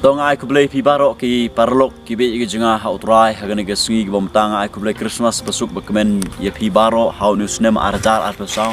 Tong ai ku blei pi barok ki parlok ki be ki jenga ha utrai ha gani gasngi ki bom tang ai ku blei Christmas pasuk bakmen ye pi barok ha nu snem arjar ar pesau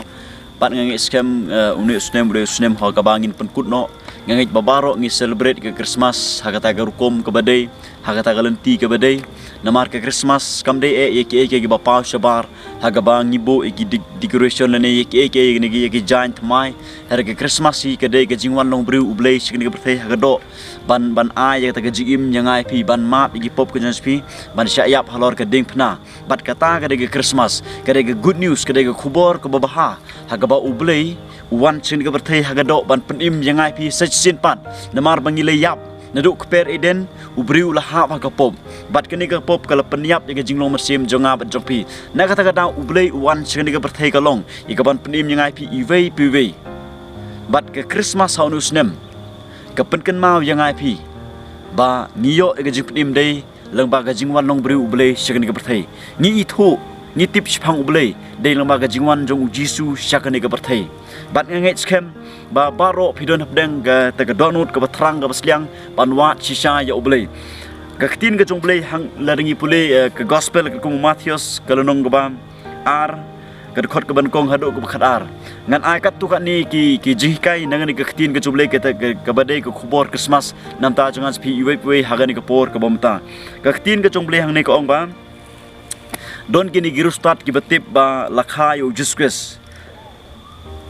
pat ngangi skem uni snem bude snem ha kabangin penkut no ngangi babarok ngi celebrate ke Christmas ha kata garukom ke badai ha kata galenti ke badai namar ke Christmas kam dei ye ki bapa shabar ha gabang ibu ki decoration lene ye ki ni ki giant mai har ke Christmas hi ke dei ke jingwan long briew ublei sikni ke berthai ha do ban ai kata ke jigim nyangai pi ban map igi pop ke jans pi ban syayap halor ke ding pna bat kata ke Christmas ke good news ke khubor ke babaha ha gaba ublei wan sin ke berthai ha do ban penim nyangai pi sachin pat namar bangile yap naduk per eden ubriu lahap ha pop bat kini ke pop kala penyap ke jinglong mesim jonga bat jopi na kata ublei wan sin ke berthai kalong igi ban penim nyangai pi iwei piwei bat ke Christmas haunus nem kepenken mau yang IP ba niyo ke jipnim dei lengba ga jingwan long briu ublei syakani ke berthai ni itu ni tip chpang ublei dei lengba ga jingwan jong jisu syakani ke berthai bat ngai scam ba baro pidon hapdeng ga ta ga donut ke batrang ga basliang panwa shisha ya ublei ga ktin ga jong ublei hang laringi pulei ke gospel ke kum Matthews kalonong ga ba ar kedekot ke bankong haduk ke bakadar ngan ai kat tu kat ni ki jihkai nangan ke ktin ke juble ke badai ke khubor Christmas namta jangan spi iwe hagani ke por ke bomta ke ktin ke juble hang ni ke ong ba don kini giru start ki batip ba lakha yo jiskes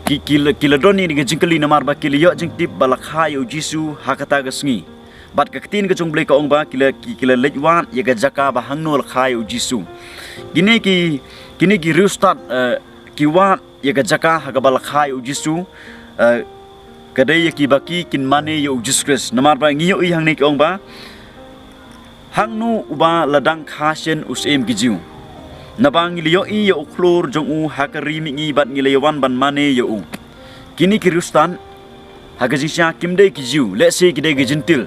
ki ladon ni ke jingkeli namar ba ki liyo jingtip ba lakha yo jisu hakata ke sngi bat ke ktin ke juble ke ong ba kila lejwan ye ke jaka ba hangno lakha yo jisu kini ki restart kiwat ya gajaka hagabal khai ujisu kadai ya kibaki kin mane ya ujistres namar ba ngiyo i hangni ong ba hangnu uba ladang khashen usem gijiu nabang liyo i ya uklur jong u hakari mi ngi bat ngilewan ban mane ya u kini ki restart hagajisha kimdei gijiu let's say kidai gijintil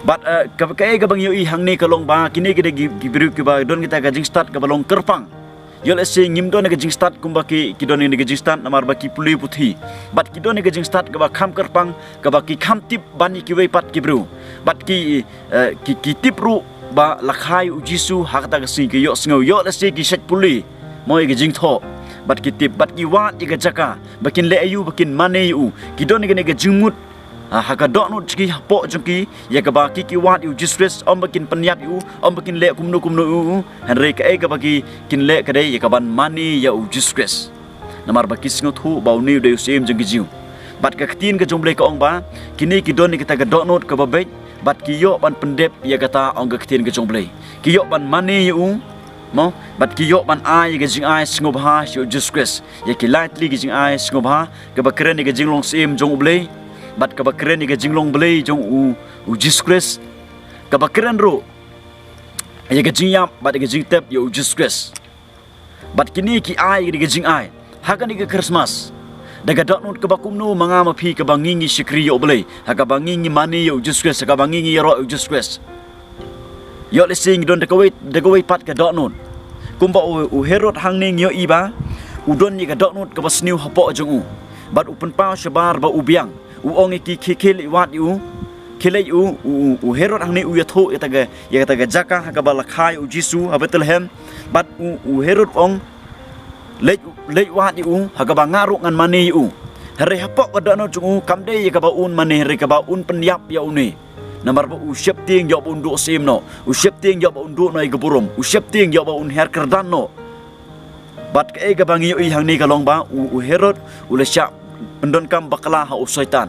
bat kapai ka bang yo i hangni kalong ba kini kide gibiru ki ba don kita gajing start ka balong kerpang yo let's say ngim don gajing start kumba ki don ni gajing start namar ba ki puli puthi bat ki don gajing start ka ba kham kerpang ka ba ki kham tip bani ki wei pat kibru bat ki tip ru ba lakhai ujisu hakta ka sing ki yo sngo yo let's say ki shat puli moi gajing tho bat ki tip bat ki wat i gajaka bakin le ayu bakin mane yu ki don ni gajing mut haka dokno ciki hapo jengki ya ke baki ki wat yu jistress om bakin penyap yu om bakin le kumno yu henry ke bagi kin le kadai ya kaban mani ya u jistress namar baki singot hu bau ni de usem jengki jiu bat ka ktin ke jomble ka ong ba kini ki don ni kita ke dokno ke babek bat ki yo ban pendep ya kata ong ke ktin ke jomble ki yo ban mani yu mo bat ki yo ban ai ke jing ai singob ha yu jistress ya ki lightly ke jing ai singob ha ke bakren ni ke jinglong sim jong ublei bat kabakren ni ke jinglong belei jong u jiskres kabakren ro ya ke jingyap bat ke jingtep ya u jiskres bat kini ki ai ke jing ai hakan ni ke Christmas daga doknut ke bakumnu mangama phi ke bangingi sikri yo belei haga bangingi mani ya u jiskres haga bangingi ro u jiskres yo le sing don de kawai pat ke doknut kumba u herot hangning yo iba udon ni ke doknut ke basniu hapo jong u bat upen pau shabar ba ubiang uong iki kikil iwat yu kilai u herot hangni u yatho yataga jaka hakabala khai u jisu Bethlehem bat u herot ong lej wat yu hakaba ngaru ngan mani yu hari hapok kadano chung kamde yakaba un mani hari kaba un penyap ya uni namar ba u syep ting yo un do sim no u syep ting yo un do noi geburum u syep ting yo un her kerdan no bat ke ga bangi yu hangni kalong ba u herot u le syak pendon kam bakla ha usaitan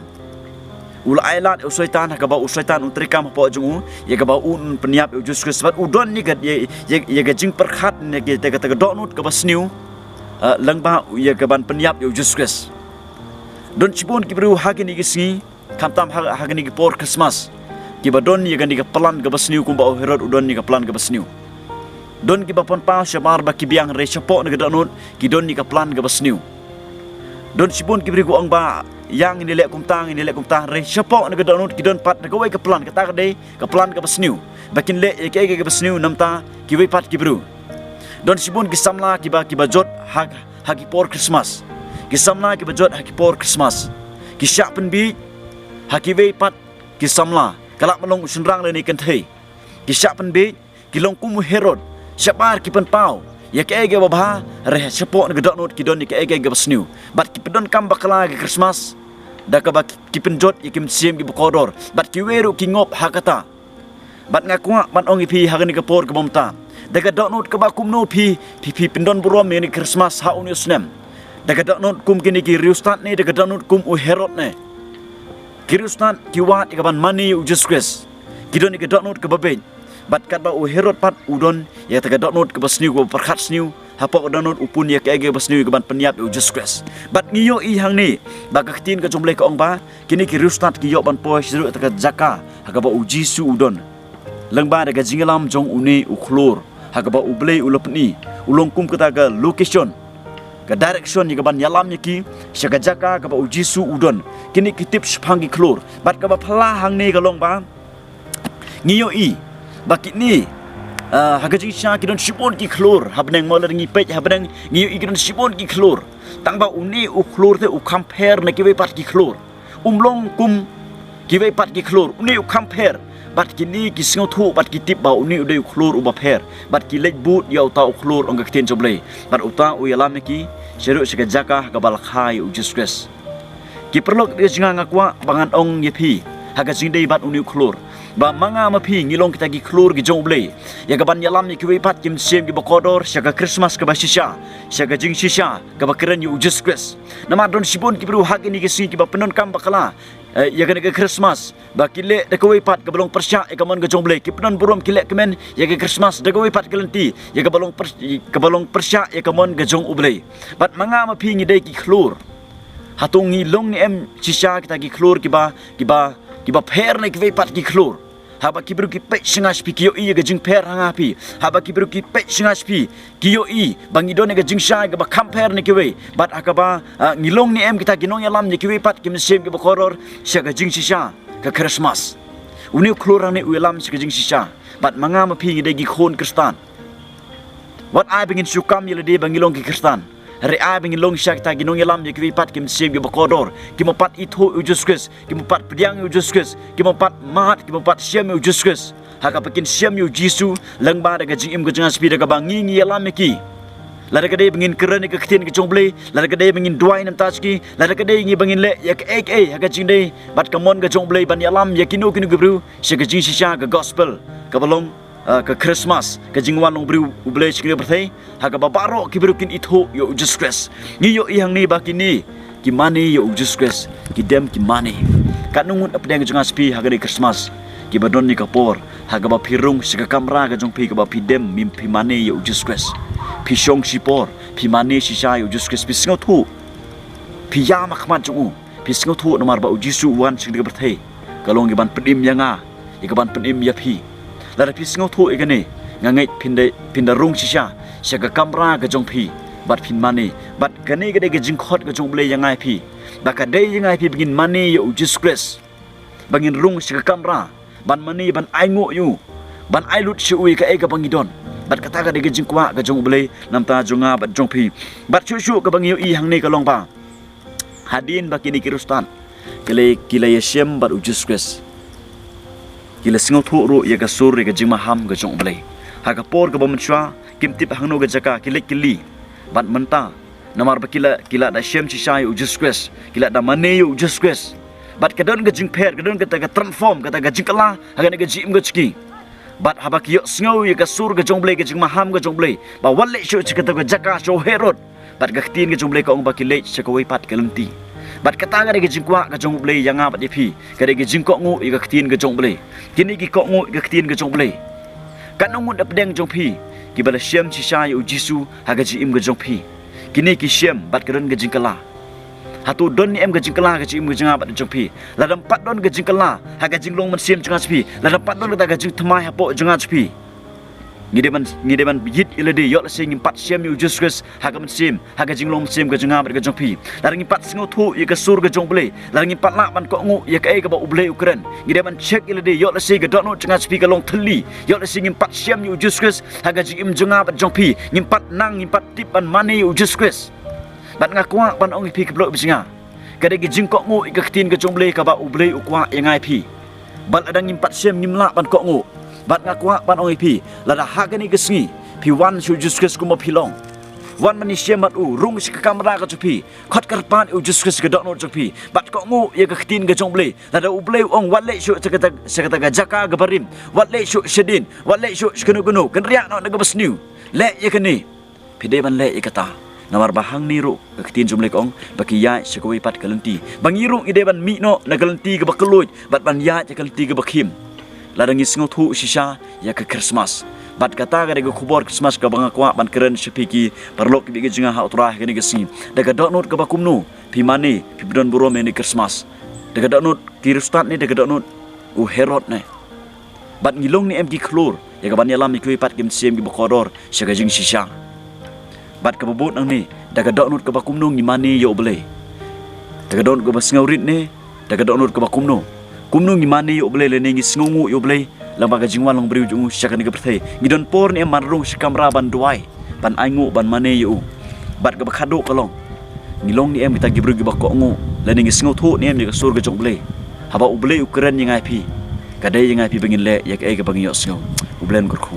ula ailat usaitan ha kaba usaitan untrikam po jungu ya kaba un penyap ujus kesbat udon ni gad ya gajing perkhat ni ga donut kaba sniu langba ya kaban penyap ujus kes don cibun kibru hagini gisngi kamtam hagini ki por Christmas kiba don ya gani ka plan kaba sniu kumba herod udon ni ka plan kaba sniu don kiba pon pa shabar ba kibiang re chapo ni ga donut ki don ni ka plan kaba sniu don sibun kibri ku ong ba yang ini lek kumtang re chapo na gadonut kidon pat na kawai ka plan ka ta ka plan ka basniu bakin le ke basniu namta kiwai pat kibru don sibun ki samla kiba jot hagi por Christmas ki samla kiba jot hagi por Christmas ki syapen bi haki wei pat kisamla kalak melong usunrang le ni kenthe kisap penbe kilong kum herod syapar ki penpau ya ke ege babha reh sepok ne gedok not kidon ni ke ege basniu bat ki pedon kam bakala ke Christmas da ka bak ki penjot ya kim sim ki bukodor bat ki weru ki ngop hakata bat ngakwa ban ong ipi hagani ke por ke bomta da ka dok not ke bakum no pi pendon burom ni Christmas ha uniusnem da ka dok not kum kini ki riustat ni da ka dok not kum u herod ne kirustan kiwat ikaban mani u Jesus Christ kidon ni ke dok not ke babej bat kat ba u herod pat udon ya ta dok not ke basniu ko perkhat sniu hapok donot upun ya ke ege basniu ke ban peniap u Jesus Christ bat ngiyo i hang ni ba ka tin ke jomble ko ong ba kini kirustat ki yo ban po siru ta jaka ha ba u jisu udon lengba daga jingalam jong uni u khlur ha ba u blei u lopni ulong kum kata ga location ke direction ni ke ban yalam ni ki syaga jaka ka ba u jisu udon kini kitip sphangi khlur bat ka ba phala hang ni ka long ba ngiyo i bakit ni haga jing sha kidon sipon ki khlur habneng moler ngi pej habneng ngiyo i kidon sipon ki khlur tangba uni u khlur te u compare ne ki we pat ki khlur umlong kum ki we pat ki khlur uni u compare bat kini ki singo thu bat ki tip ba uni u de khlur u ba pher bat ki lej but yau ta u khlur ong ka tin joble bat uta u yalam ki seru sega jaka ka bal khai u Jesus Christ ki perlok de jinga ngakwa bangan ong yepi haga jing dei bat uni khlur ba manga mapi ngilong kita gi khlur gi joble ya gaban yalam ni ki pat kim sem gi bakodor syaga Christmas ka basisha syaga jing shisha ka bakren yu Jesus Christ nama don sibon ki bru hak ni ki si ki ba penon kam bakala ya gana ke Christmas ba kile de ko pat ka balong persya e kamon ga joble ki penon burom kile kemen ya ke Christmas de ko pat kelenti ya ka balong persya e kamon ga jong uble bat manga mapi ngi dei ki khlur hatung ngi long ni em shisha kita gi khlur ki ba pher ne ki pat ki khlur haba kibru ki pe singas pi kiyo i ga jing per hanga pi haba kibru ki pe singas pi kiyo i bangi don ga jing sha ga ba compare ni kiwe bat akaba ngilong ni em kita ginong yalam ni kiwe pat kim sem ga ba koror sha ga jing shisha ka Christmas uni klorang ni ulam sha ga jing shisha bat manga ma pi ngi de gi khon Kristan wat ai bingin sukam yele de bangilong ki Kristan re ai bingin long sha kita ginong yalam ni kiwe pat kim sem ga ba koror kim pat itho u Jesus Christ kim pat pediang u Jesus Christ kim pat mat kim pat siam u Jesus Christ haka pekin siam u Jisu langba daga jing im ga jangan speed daga bangi ngi yalam ki lada kadai bingin keren ke ketin ke jongle lada kadai bingin duai nam taski lada kadai ngi bingin le ya ke ek haka jing dei bat kamon ga jongle ban yalam ya kinu gebru se ga jing shisha ga gospel ka balong ke Christmas ke jingwan long brew uble chikre berthai haka babaro ki berukin itho yo Jesus Christ ni yo ihang ni bakini ki mani yo Jesus Christ ki dem ki mani kanungun apdeng jangan spi haka di Christmas ki badon ni kapor haka ba pirung sika kamera ga jong pi ka ba pidem mimpi mani yo Jesus Christ pi shong sipor pi mani shisha yo Jesus Christ pi singo thu pi ya makmat jong pi singo thu nomar ba ujisu wan chikre berthai kalong ki ban pedim yanga ikaban pedim ya pi lara pi singo thu igane ngangai pinda rung shisha syaga kamera ga jong pi bat pin mani bat kane ga de ga jingkhot ga jong ble yangai pi baka dei yangai pi begin mani yo Jesus Christ bangin rung syaga kamera ban mani ban ai ngo yu ban ai lut shui ka e ga bangidon bat kata ga de ga jingkwa ga jong ble namta jonga bat jong pi bat chu ga bangiyo i hang ni ka long ba hadin bakini kirustan kile yeshem bat Jesus Christ kila singo thu ro ya ga sur ga jingma ham ga jong blai ha ga por ga bomchwa kimtip hangno ga jaka kili bat menta namar ba kila da shem chi shai u Jesus Christ kila da mane u Jesus Christ bat kadon ga jing pher kadon ga ta transform ga ta ga jingkala ha ga ga jim ga chki bat haba kiyo singo ya ga sur ga jong blai ga jingma ham ga jong blai ba walle shu chi ga jaka sho herod bat ga tin ga jong blai ka ong ba kile chakawai pat kalenti bat kata ga de jingkwa ga jong blai yanga bat dipi ga de jingko ngu i ga tin ga jong blai kini gi ko ngu ga tin ga jong blai kan ngu dap deng jong pi ki bala shem chi sha yu Jisu ha ga ji im ga jong pi kini ki shem bat kadon ga jingkala hatu don ni em ga jingkala ga ji im ga janga bat jong pi la dam pat don ga jingkala ha ga jinglong man shem janga pi la dam pat don ga jing thamai ha po janga pi ngideman yit ilade yot sing impat siam yu Jesus Christ haga sim haga jinglong sim ga janga ga jong pi larang impat singo thu ya ga sur ga jong ble larang impat la ban ko ngu ya ka e ga ba uble ukren ngideman check ilade yot sing ga dono janga pi ga long thli yot sing impat siam yu Jesus Christ haga jing janga ba jong pi impat nang impat tip ban mani yu Jesus Christ bat ngakwa ban ong pi ka blok bisinga ka de jing ko ngu ga tin ga jong ble ka ba uble ukwa yangai pi Bat adang impat siam ngimla ban kok ngu. Bat ngakwa ban ong pi lada hagani gesngi pi wan shu juskus kuma pilong. Wan manisya mat u rung si kamera ka chupi khot karpan u juskus ke dok no chupi bat kok ngu ye ka ktin ke jongle lada u bleu ong wale shu sekata ga jaka ga barim wale shu shedin wale shu skenu gunu kan riak no naga besniu le ye kani pide ban le ye kata namar bahang niru ka ktin jumle kong baki ya sekoi pat kalenti bangirung ide ban mi no na kalenti ga bakeluj bat ban ya kalenti ga bakhim lada ngisngo thu shisha ya ka Khristmas bat kata ga dega khubor Khristmas ka banga kwa ban keren sepiki perlok bi jinga ha utrah gani gasi daga donut ka bakumno pi mane pi bidon buro me ni Khristmas daga donut kirustat ni daga donut u herod ne bat ngilong ni mg klor ya ka ban yalam mi kui pat gim sem gi bakodor saga jing shisha bat ka bobot nang ni daga donut ka bakumno ni mane yo ble daga donut ka basngaurit ne daga donut ka bakumno kumno ni mane yo ble le ne ngi sngongu yo ble lambaga jingwan long briew jungu syakani ke perthai ngidon por ni manrung sikamra ban duai ban aingu ban mane yu bat ga bakhado kalong ngilong ni em kita gibru gi bakko ngu lani ngi sngo thu ni em ni sur ga jong ble haba uble ukren yang ip kadai yang ip bengin le yak e ga bangyo sngo ublen kur khu